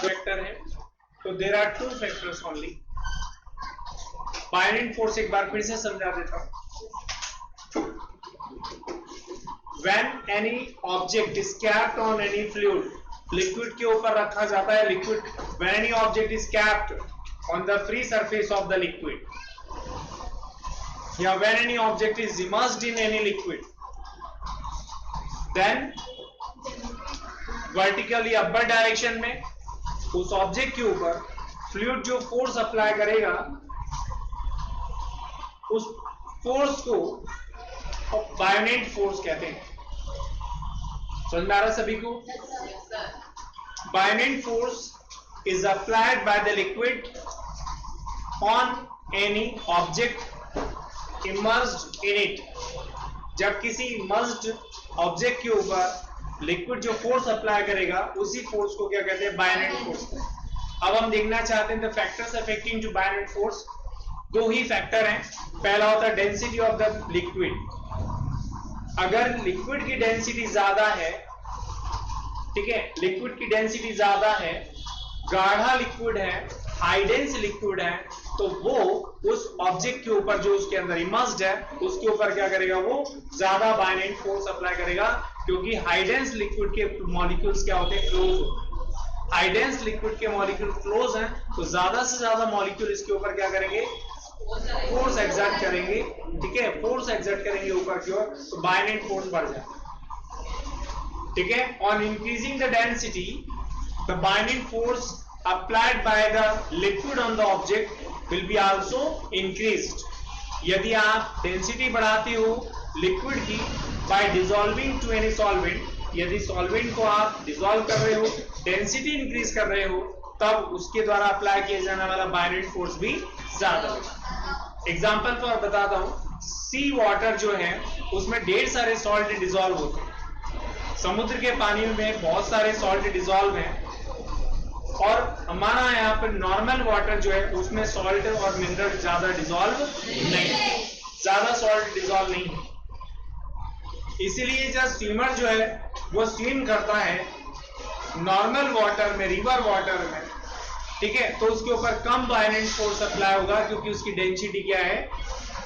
Factor है, तो there are two factors only. बायनेंट फोर्स एक बार फिर से समझा देता हूं। When any object is capped on any fluid, liquid के ऊपर रखा जाता है liquid, when any object is capped on the free surface of the liquid, या when any object is immersed in any liquid, then vertically upward direction में उस object के ऊपर फ्लूइड जो फोर्स अप्लाई करेगा, उस फोर्स को बायोनेट फोर्स कहते हैं। समझ में आ रहा सभी को? BioNTech force is applied by the liquid on any object immersed in it. जब किसी इमर्स्ड ऑब्जेक्ट के ऊपर लिक्विड जो फोर्स अप्लाई करेगा, उसी फोर्स को क्या कहते हैं? Buoyant force. अब हम देखना चाहते हैं the factors affecting to buoyant force. दो ही फैक्टर हैं। पहला होता है डेंसिटी ऑफ द लिक्विड। अगर लिक्विड की डेंसिटी ज्यादा है, ठीक है, लिक्विड की डेंसिटी ज्यादा है, गाढ़ा लिक्विड है, हाई डेंस लिक्विड है, तो वो उस ऑब्जेक्ट के ऊपर जो उसके अंदर इमर्स्ड है, उसके ऊपर क्या करेगा? वो ज्यादा बायोनेट फोर्स अप्लाई करेगा, क्योंकि हाई डेंस लिक्विड के मॉलिक्यूल्स क्या होते हैं? क्लोज होते हैं। हाई डेंस लिक्विड के मॉलिक्यूल क्लोज हैं, तो ज्यादा से ज्यादा मॉलिक्यूल इसके ऊपर क्या करेंगे? फोर्स एक्सर्ट करेंगे, ठीक है, फोर्स एक्सर्ट करेंगे ऊपर की ओर, तो बायोनेट फोर्स बढ़ जाएगा, ठीक है। On increasing the density, the buoyant force applied by the liquid on the object will be also increased. यदि आप डेंसिटी बढ़ाते हो लिक्विड की by dissolving to any solvent, यदि सॉल्वेंट को आप डिसॉल्व कर रहे हो, डेंसिटी इंक्रीज कर रहे हो, तब उसके द्वारा अप्लाई किया जाने वाला बायोनेट फोर्स भी ज्यादा होगा। एग्जांपल पर बताता हूं, सी वाटर जो है उसमें ढेर सारे सॉल्ट डिसॉल्व होते हैं। समुद्र के पानी में बहुत सारे सॉल्ट डिसॉल्व हैं, और हमारा यहाँ पर नॉर्मल वाटर जो है उसमें सॉल्ट और मिनरल ज्यादा डिसॉल्व नहीं है, ज्यादा सॉल्ट डिसॉल्व नहीं है। इसीलिए जब स्विमर जो है वो स्विम करता है नॉर्मल वाटर में, रिवर वाटर में, ठीक है, तो उसके ऊपर कम बायोनेट फोर्स अप्लाई होगा, क्योंकि उसकी डेंसिटी क्या है?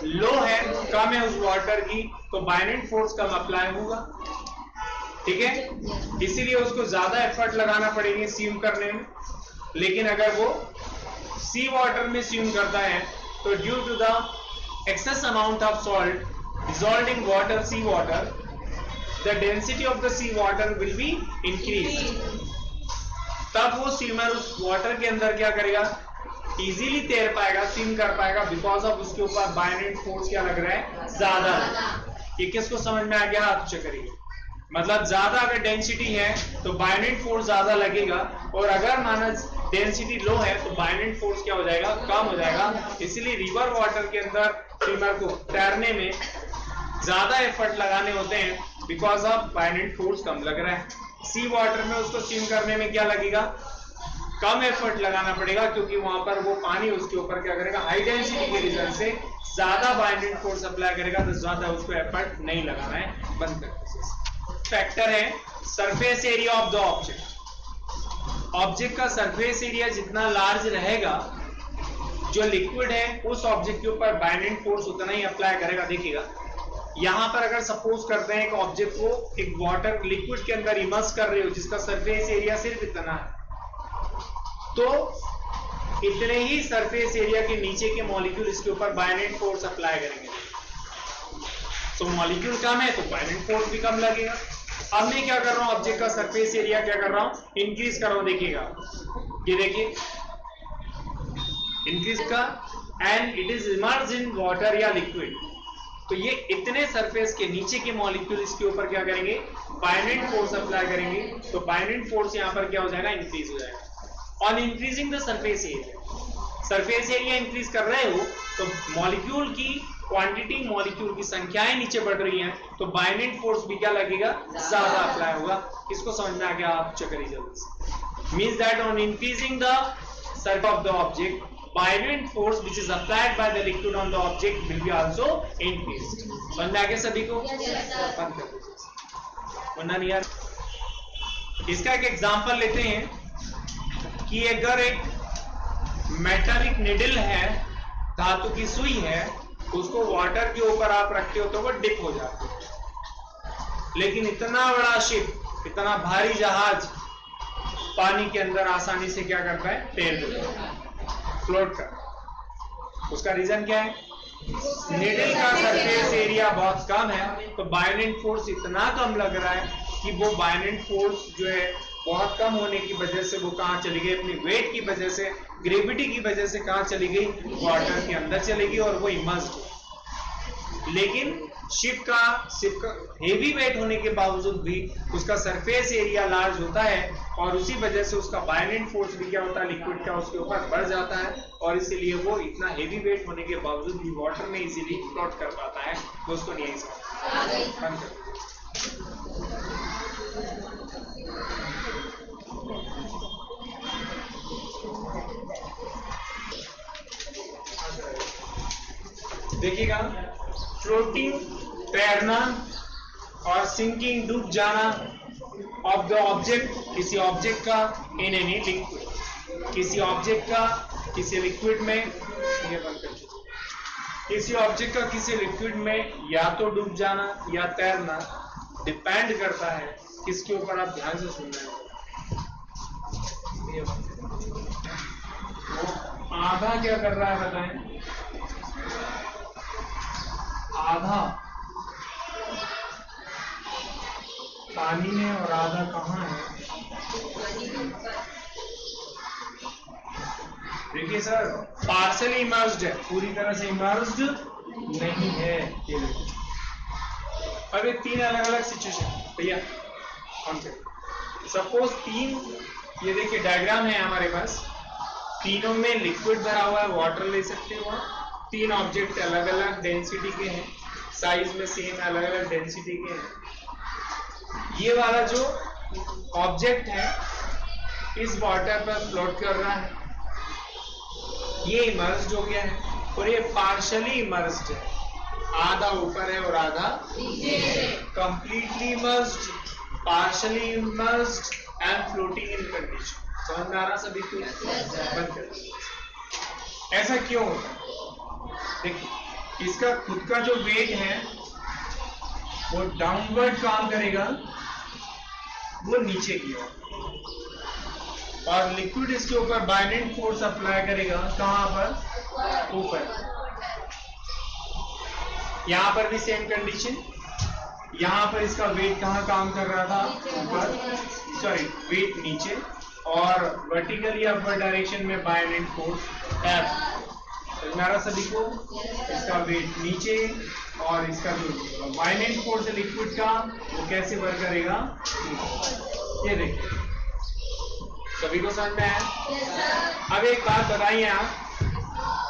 लो है, कम है उस वाटर की, तो बायोनेट फोर्स कम अप्लाई होगा, ठीक है। इसीलिए उसको ज्यादा एफर्ट लगाना पड़ेंगे स्विम करने में। लेकिन अगर वो सी वाटर में स्विम करता है, तो due to the excess amount of salt dissolved in water, sea water, the density of the sea water will be increased. तब वो स्विमर उस वाटर के अंदर क्या करेगा? इजीली तैर पाएगा, स्विम कर पाएगा, बिकॉज ऑफ उसके ऊपर बायोनेट फोर्स क्या लग रहा है? ज्यादा। ये किसको समझ में आ गया? हाथ ऊंचा करिए। मतलब ज्यादा अगर डेंसिटी है तो बायोनेट फोर्स ज्यादा लगेगा, और अगर माना डेंसिटी लो है तो बायोनेट फोर्स क्या हो जाएगा? कम हो जाएगा। इसलिए रिवर वाटर के अंदर स्विमर को तैरने में ज्यादा एफर्ट लगाने होते हैं, बिकॉज ऑफ बायोनेट फोर्स कम लग रहा है। सी वाटर में उसको स्विम करने में क्या लगेगा? कम एफर्ट लगाना पड़ेगा, क्योंकि वहां पर वो पानी उसके ऊपर क्या करेगा? हाई डेंसिटी के रीजन से ज्यादा बायोनेट फोर्स अप्लाई करेगा, तो ज्यादा उसको एफर्ट नहीं लगाना है, बंद कर। फैक्टर है surface area of the object. Object का सरफेस एरिया जितना लार्ज रहेगा, जो लिक्विड है उस ऑब्जेक्ट के ऊपर बायोनेट फोर्स उतना ही अप्लाई करेगा। देखिएगा, यहां पर अगर सपोज करते हैं एक ऑब्जेक्ट को एक वाटर लिक्विड के अंदर इमर्स कर रहे हो, जिसका सरफेस एरिया सिर्फ इतना है, तो इतने ही सरफेस एरिया के नीचे के मॉलिक्यूल इसके ऊपर बायोनेट फोर्स अप्लाई करेंगे। तो मॉलिक्यूल कम है तो बायोनेट फोर्स भी कम लगेगा। अब मैं क्या कर रहा हूं? ऑब्जेक्ट का सरफेस एरिया क्या कर रहा हूं? इंक्रीज कर रहा हूं। देखिएगा, ये देखिए इंक्रीज का, and it is emerged in water या लिक्विड, तो ये इतने सरफेस के नीचे के मॉलिक्यूल इसके ऊपर क्या करेंगे? बायोनेट फोर्स अप्लाई करेंगे, तो बायोनेट फोर्स यहां पर क्या हो जाएगा? इंक्रीज हो जाएगा। On increasing the surface area, surface area increase कर रहे हो तो मॉलिक्यूल की क्वांटिटी, मॉलिक्यूल की संख्याएं नीचे बढ़ रही हैं, तो बायोनेट फोर्स भी क्या लगेगा? ज्यादा अप्लाई होगा। इसको समझ में आ गया? आप चकरी जल्दी से। Means that on increasing the surface of the object, bayonet force which is applied by the liquid on the object will be also increased. समझ में आ गया सभी को? बंद कर दीजिए, वरना नहीं यार। इसका एक एग्जांपल लेते हैं। कि अगर एक मेटालिक निडल है, धातु की सुई है, उसको वाटर के ऊपर आप रखते हो तो वो डिप हो जाती है, लेकिन इतना बड़ा शिप, इतना भारी जहाज पानी के अंदर आसानी से क्या करता है, तैर देता है, फ्लोट करता है। उसका रीजन क्या है? निडल का सरफेस एरिया बहुत कम है, तो बायोलेंट फोर्स इतना कम लग रहा है कि वो बायोलेंट फोर्स जो है बहुत कम होने की वजह से वो कहां चली गई, अपनी वेट की वजह से, ग्रेविटी की वजह से कहां चली गई, वाटर के अंदर चली गई और वो इमर्स्ड। लेकिन शिप का हेवी वेट होने के बावजूद भी उसका सरफेस एरिया लार्ज होता है और उसी वजह से उसका बायोलेंट फोर्स भी क्या होता है, लिक्विड का उसके ऊपर बढ़ जाता है और इसीलिए वो इतना हेवी वेट होने के बावजूद भी वाटर में इजीली फ्लोट कर पाता है। दोस्तों नहीं समझ, देखिएगा, फ्लोटिंग तैरना और सिंकिंग डूब जाना ऑफ द ऑब्जेक्ट, किसी ऑब्जेक्ट का इन एनी लिक्विड, किसी ऑब्जेक्ट का किसी लिक्विड में, ये बंद कर, किसी ऑब्जेक्ट का किसी लिक्विड में या तो डूब जाना या तैरना डिपेंड करता है किसके ऊपर, आप ध्यान से सुन रहे हो। आधा क्या कर रहा है बताएं? आधा पानी में और आधा कहाँ है? देखिए सर, पार्शली इमर्स्ड है, पूरी तरह से इमर्स्ड नहीं है। अब ये तीन अलग अलग सिचुएशन भैया, सपोज तीन, ये देखिए डायग्राम है हमारे पास, तीनों में लिक्विड भरा हुआ है, वाटर ले सकते हो आप, तीन ऑब्जेक्ट अलग अलग डेंसिटी के हैं, साइज में सेम अलग अलग डेंसिटी के हैं। ये वाला जो ऑब्जेक्ट है इस वाटर पर फ्लोट कर रहा है, ये इमर्स्ड हो गया है और ये पार्शली इमर्स्ड है, आधा ऊपर है और आधा completely immersed, partially immersed and floating in condition. समझ में आ रहा सभी को? बंद कर। ऐसा क्यों होता है? देखिए, इसका खुद का जो वेट है वो डाउनवर्ड काम करेगा, वो नीचे की ओर, और लिक्विड इसके ऊपर बायोलेंट फोर्स अप्लाई करेगा, कहां पर? ऊपर। यहां पर भी सेम कंडीशन, यहां पर इसका वेट कहां काम कर रहा था? ऊपर, सॉरी वेट नीचे, और वर्टिकली अपवर्ड डायरेक्शन में बायोलेंट फोर्स F। हमारा सभी को इसका वेट नीचे और इसका जो बायोलेंट फोर्स है लिक्विड का वो कैसे वर्क करेगा? ये देखिए, सभी को समझ में आया? अब एक बात बताइए आप,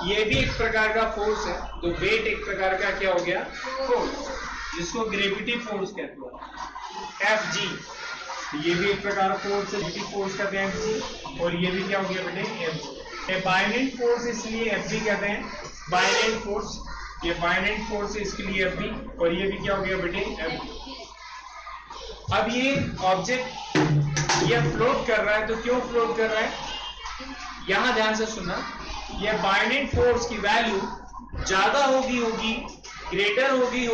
ये भी एक प्रकार का फोर्स है, तो वेट एक प्रकार का क्या हो गया? फोर्स, जिसको ग्रेविटी फोर्स कहते हैं, Fg। ये भी एक प्रकार का फोर्स है, ग्रेविटी फोर्स कहते हैं Fg, और ये भी क्या हो गया बेटे? Fg। बायोलेंट फोर्स इसलिए Fg कहते हैं, बायोलेंट फोर्स, ये बायोलेंट फोर्स है इसके लिए Fb, और ये भी क्या हो गया बेटे? Fb। अब ये ऑब्जेक्ट ये फ्लोट कर रहा है, तो क्यों फ्लोट कर रहा है? यहां ध्यान से सुनना, ये बायोलेंट फोर्स की वैल्यू ज्यादा होगी ग्रेटर होगी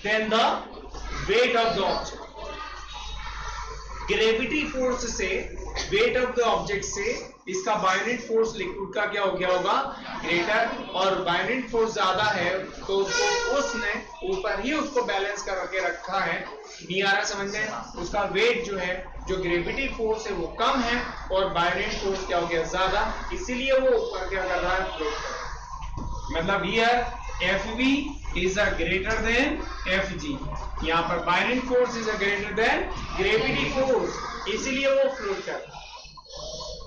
than the weight of the object. Gravity force से, वेट ऑफ द ऑब्जेक्ट से इसका बायोलेंट फोर्स लिक्विड का क्या हो गया होगा? ग्रेटर, और बायोलेंट फोर्स ज्यादा है तो उसको उसने ऊपर ही उसको बैलेंस करके रखा है। नहीं आ रहा समझ में? उसका वेट जो है, जो ग्रेविटी फोर्स है वो कम है और बायोलेंट फोर्स क्या हो गया? ज्यादा, इसीलिए वो ऊपर क्या कर रहा है? फ्लोट कर रहा है। मतलब here Fv is a greater than Fg, यहाँ पर बायोलेंट force is a greater than gravity force, इसीलिए वो फ्लोट कर रहा है।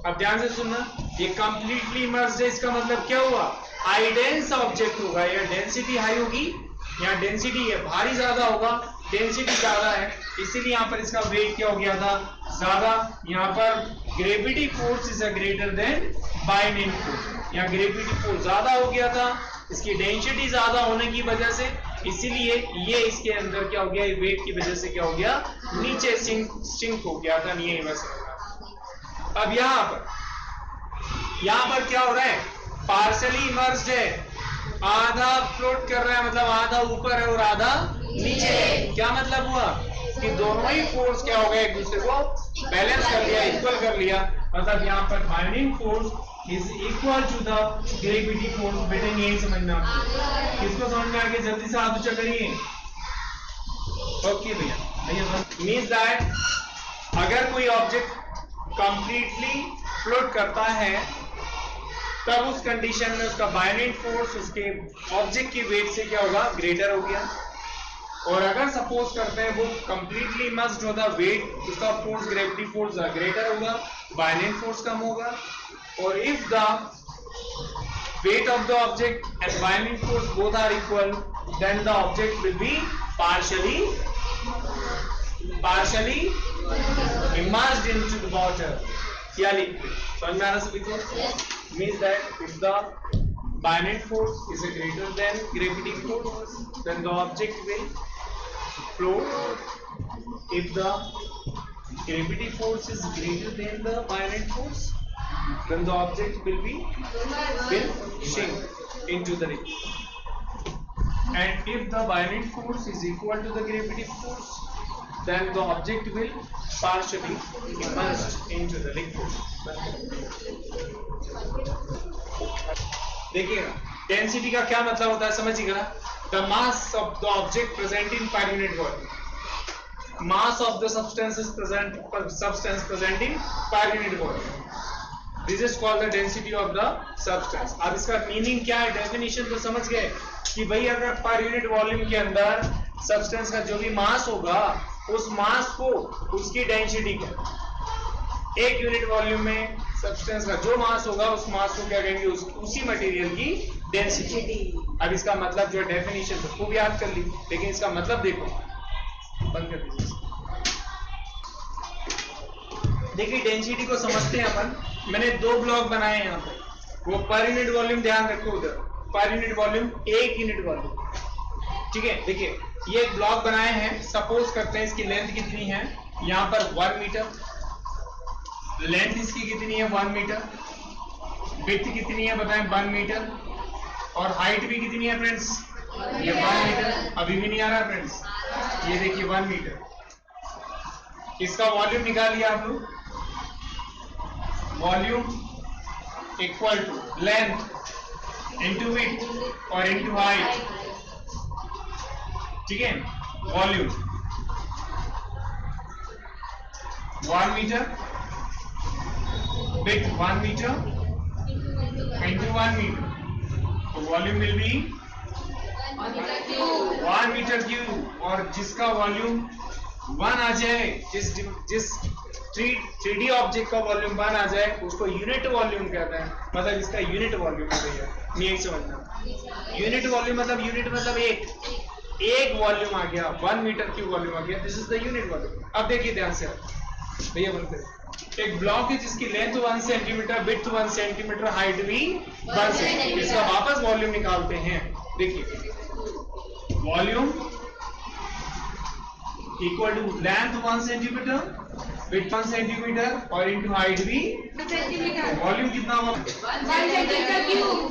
अब ध्यान से सुनना, ये कंप्लीटली इमर्स्ड है, इसका मतलब क्या हुआ? हाई डेंस ऑब्जेक्ट होगा, या डेंसिटी हाई होगी, यहाँ डेंसिटी है भारी ज्यादा होगा, डेंसिटी ज्यादा है, इसीलिए यहाँ पर इसका वेट क्या हो गया था? ज्यादा। यहाँ पर gravity force is a greater than बायोलेंट force, यहाँ ग्रेविटी फोर्स ज्यादा हो गया था, इसकी डेंसिटी ज्यादा होने की वजह से, इसीलिए ये इसके अंदर क्या हो गया? वेट की वजह से क्या हो गया? नीचे सिंक हो गया था। नहीं है बस। अब यहां पर यहां पर क्या हो रहा है, पार्शली इमर्स्ड है, आधा फ्लोट कर रहा है, मतलब आधा ऊपर है और आधा नीचे। क्या मतलब हुआ कि दोनों ही फोर्स क्या हो गए, एक दूसरे को बैलेंस कर लिया, इक्वल कर लिया। मतलब यहाँ पर binding force is equal to the gravity force. बेटे यही समझना आपको, किसको समझ में आ गया जल्दी से हाथ ऊंचा करिए। ओके भैया, मीन्स दैट अगर कोई ऑब्जेक्ट कंप्लीटली फ्लोट करता है तब उस कंडीशन में उसका बाइंडिंग फोर्स उसके ऑब्जेक्ट की वेट से क्या होगा, ग्रेटर हो गया। और अगर सपोज करते हैं वो कंप्लीटली इमर्स्ड होता, वेट उसका फोर्स ग्रेविटी फोर्स ग्रेटर होगा, बाइंडिंग फोर्स कम होगा। और if the weight of the object and binding force both are equal, then the object will be partially immersed into the water या liquid। समझ में आ रहा सभी को? Means that if the binding force is greater than gravity force, then the object will float. If the gravity force is greater than the binding force, then the object will sink into the liquid. And if the binding force is equal to the gravity force, then the object will partially immersed into the liquid. देखिएगा density का क्या मतलब होता है, समझिएगा। The mass of the object present in per unit volume, mass of the substance present in per unit volume, this is called the density of the substance. अब इसका meaning क्या है, डेफिनेशन तो समझ गए कि भाई अगर पर यूनिट वॉल्यूम के अंदर सब्सटेंस का जो भी मास होगा उस मास को उसकी डेंसिटी का, एक यूनिट वॉल्यूम में सब्सटेंस का जो मास होगा उस मास को क्या कहेंगे, उसी मटेरियल की डेंसिटी। अब इसका मतलब जो डेफिनेशन तो खूब याद कर ली, लेकिन इसका मतलब देखो, बंद कर दीजिए। देखिए डेंसिटी को समझते हैं अपन। मैंने दो ब्लॉक बनाए हैं यहाँ पे, वो पर यूनिट वॉल्यूम ध्यान रखो, उधर पर यूनिट वॉल्यूम, एक यूनिट वॉल्यूम, ठीक है। देखिए ये एक ब्लॉक बनाए हैं, सपोज करते हैं इसकी लेंथ कितनी है, यहाँ पर 1 मीटर, लेंथ इसकी कितनी है 1 मीटर, विड्थ कितनी है बताएं 1 मीटर, और हाइट भी कितनी है फ्रेंड्स, ये 1 मीटर। अभी भी नहीं आ रहा फ्रेंड्स, ये देखिए 1 मीटर। इसका वॉल्यूम निकालिए आप लोग, volume equal to length into width और इंटू हाइट, ठीक है। Volume 1 metre, width 1 metre into 1 metre, तो volume will be 1 metre cube. और जिसका वॉल्यूम 1 आ जाए, जिस 3D ऑब्जेक्ट का वॉल्यूम 1 आ जाए उसको यूनिट वॉल्यूम कहते हैं। मतलब इसका यूनिट वॉल्यूम है भैया, नहीं समझना। यूनिट वॉल्यूम मतलब यूनिट मतलब एक वॉल्यूम आ गया, 1 मीटर क्यूब वॉल्यूम आ गया, this is the unit volume. अब देखिए ध्यान से भैया, बोलते एक ब्लॉक है जिसकी length 1 centimetre, width 1 centimetre, height भी 1 सेंटीमीटर। इसका वापस वॉल्यूम निकालते हैं। देखिए volume equal to length 1 centimetre, width 1 centimetre और इंटू हाइट भी वॉल्यूम कितना होगा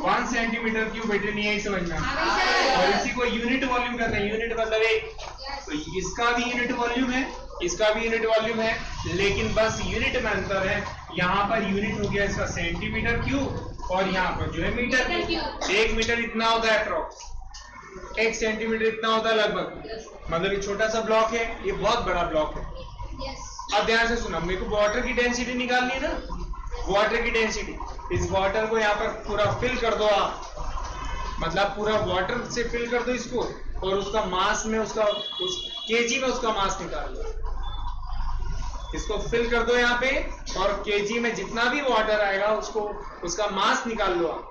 1 सेंटीमीटर क्यूब। बेटे नहीं है समझना, और इसी को यूनिट वॉल्यूम कहते हैं। यूनिट मतलब एक, तो इसका भी यूनिट वॉल्यूम है, इसका भी यूनिट वॉल्यूम है, लेकिन बस यूनिट में अंतर है। यहाँ पर यूनिट हो गया इसका सेंटीमीटर क्यूब और यहाँ पर जो है मीटर क्यूब। 1 मीटर इतना होता है अप्रॉक्स, 1 सेंटीमीटर इतना होता है लगभग। मतलब ये छोटा सा ब्लॉक है, ये बहुत बड़ा ब्लॉक है। अब ध्यान से सुना, मेरे को वाटर की डेंसिटी निकालनी है ना, वाटर की डेंसिटी। इस वाटर को यहाँ पर पूरा फिल कर दो आप, मतलब पूरा वाटर से फिल कर दो इसको, और उसका मास में उसका उस केजी में उसका मास निकाल दो। इसको फिल कर दो यहाँ पे, और केजी में जितना भी वाटर आएगा उसको उसका मास निकाल लो आप।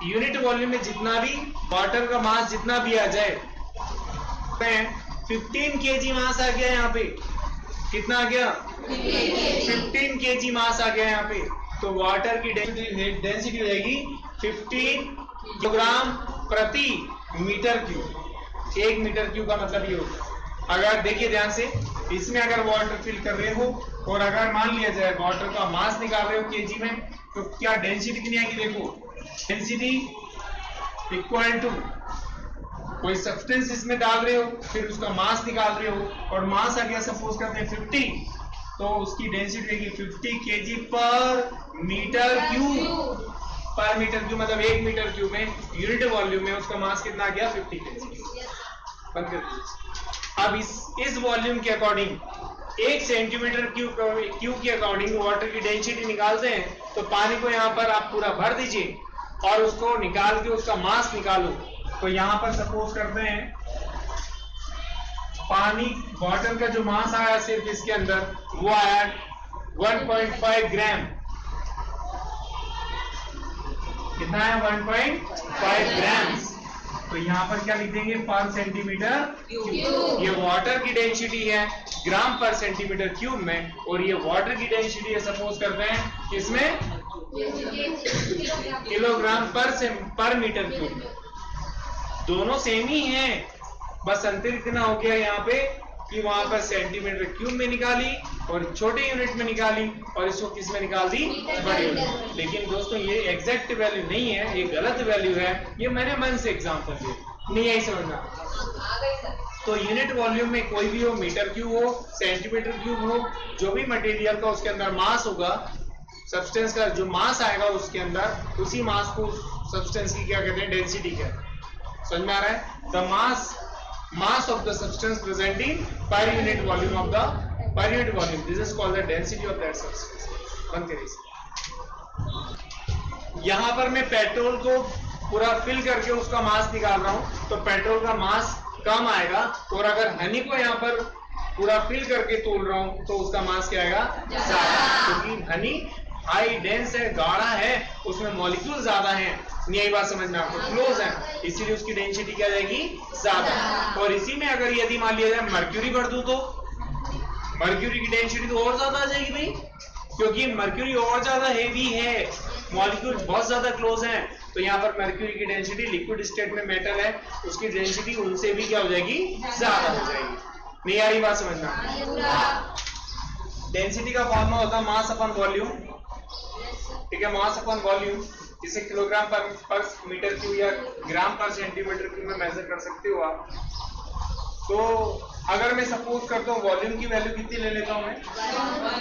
यूनिट वॉल्यूम में जितना भी वाटर का मास जितना भी आ जाए, 15 केजी मास आ गया यहाँ पे। कितना आ गया 15 केजी मास आ गया यहाँ पे। तो वाटर की डेंसिटी हो जाएगी 15 किलोग्राम प्रति मीटर क्यूब। 1 मीटर क्यूब का मतलब ये होता है अगर देखिए ध्यान से, इसमें अगर वाटर फिल कर रहे हो और अगर मान लिया जाए वाटर का मास निकाल रहे हो केजी में, तो क्या डेंसिटी कितनी आएगी? देखो डेंसिटी इक्वल टू कोई सब्सटेंस इसमें डाल रहे हो, फिर उसका मास निकाल रहे हो, और मास आ गया सपोज करते हैं 50, तो उसकी डेंसिटी रहेगी 50 केजी पर मीटर क्यूब। पर मीटर क्यूब मतलब 1 मीटर क्यूब में यूनिट वॉल्यूम में उसका मास कितना आ गया? 50 केजी। बंद कर दीजिए। अब इस वॉल्यूम के अकॉर्डिंग 1 सेंटीमीटर क्यूब के अकॉर्डिंग वाटर की डेंसिटी निकालते हैं, तो पानी को यहाँ पर आप पूरा भर दीजिए और उसको निकाल के उसका मास निकालो। तो यहां पर सपोज करते हैं पानी वाटर का जो मास आया सिर्फ इसके अंदर वो आया 1.5 ग्राम। कितना है? 1.5 ग्राम। तो यहां पर क्या लिख देंगे? पर सेंटीमीटर क्यूब। ये वाटर की डेंसिटी है ग्राम पर सेंटीमीटर क्यूब में, और ये वाटर की डेंसिटी है सपोज करते हैं इसमें किलोग्राम पर मीटर क्यूब। दोनों सेम ही हैं, बस अंतर इतना हो गया यहाँ पे कि वहां पर सेंटीमीटर क्यूब में निकाली और छोटे यूनिट में निकाली, और इसको किस में निकाल दी? बड़े यूनिट। लेकिन दोस्तों ये एग्जैक्ट वैल्यू नहीं है, ये गलत वैल्यू है, ये मैंने मन से एग्जांपल दिया, नहीं यही समझना। तो यूनिट वॉल्यूम में कोई भी हो, मीटर क्यूब हो, सेंटीमीटर क्यूब हो, जो भी मटेरियल का उसके अंदर मास होगा, सब्सटेंस का जो मास आएगा उसके अंदर, उसी मास को सब्सटेंस की क्या कहते हैं? डेंसिटी कहते हैं। समझ में आ रहा है? The mass of the substance presenting per unit volume of the per unit volume, this is called the density of that substance. बंद करिए। यहां पर मैं पेट्रोल को पूरा फिल करके उसका मास निकाल रहा हूं, तो पेट्रोल का मास कम आएगा, और अगर हनी को यहां पर पूरा फिल करके तोल रहा हूं तो उसका मास क्या आएगा? ज्यादा, क्योंकि हनी हाई डेंस है, गाढ़ा है, उसमें मॉलिक्यूल ज्यादा हैं, यही बात समझना आपको, क्लोज है, इसीलिए उसकी डेंसिटी क्या जाएगी? ज्यादा। और इसी में अगर यदि मान लिया जाए मर्क्यूरी भर दूं तो मर्क्यूरी की डेंसिटी तो और ज्यादा आ जाएगी भाई, क्योंकि मर्क्यूरी और ज्यादा हेवी है, मॉलिक्यूल बहुत ज्यादा क्लोज हैं। तो यहाँ पर मर्क्यूरी की डेंसिटी लिक्विड स्टेट में मेटल है, उसकी डेंसिटी उनसे भी क्या हो जाएगी? ज्यादा हो जाएगी। नहीं आ रही बात समझना? डेंसिटी का फॉर्मूला होता है मास अपॉन वॉल्यूम, ठीक है? मास अपॉन वॉल्यूम, जिसे किलोग्राम पर मीटर क्यूब या ग्राम पर सेंटीमीटर क्यूब में मेजर कर सकते हो आप। तो अगर मैं सपोज करता हूँ वॉल्यूम की वैल्यू कितनी ले लेता हूँ मैं?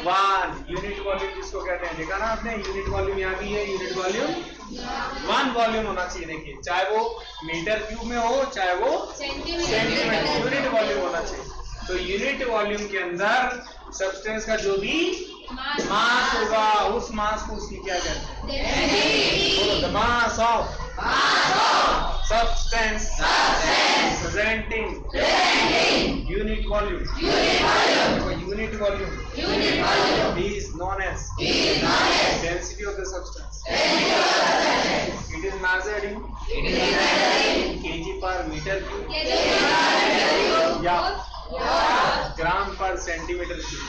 1 यूनिट वॉल्यूम जिसको कहते हैं, देखा ना आपने? यूनिट वॉल्यूम यहाँ भी है, यूनिट वॉल्यूम 1 वॉल्यूम होना चाहिए। देखिए, चाहे वो मीटर क्यूब में हो, चाहे वो सेंटीमीटर, यूनिट वॉल्यूम होना चाहिए। तो यूनिट वॉल्यूम के अंदर सब्सटेंस का जो भी मास होगा, उस मास को उसकी क्या कहते हैं? बोलो, the mass of substance presenting unit volume is known as density of the substance. It is measured in kg per meter cube या ग्राम पर सेंटीमीटर क्यूब।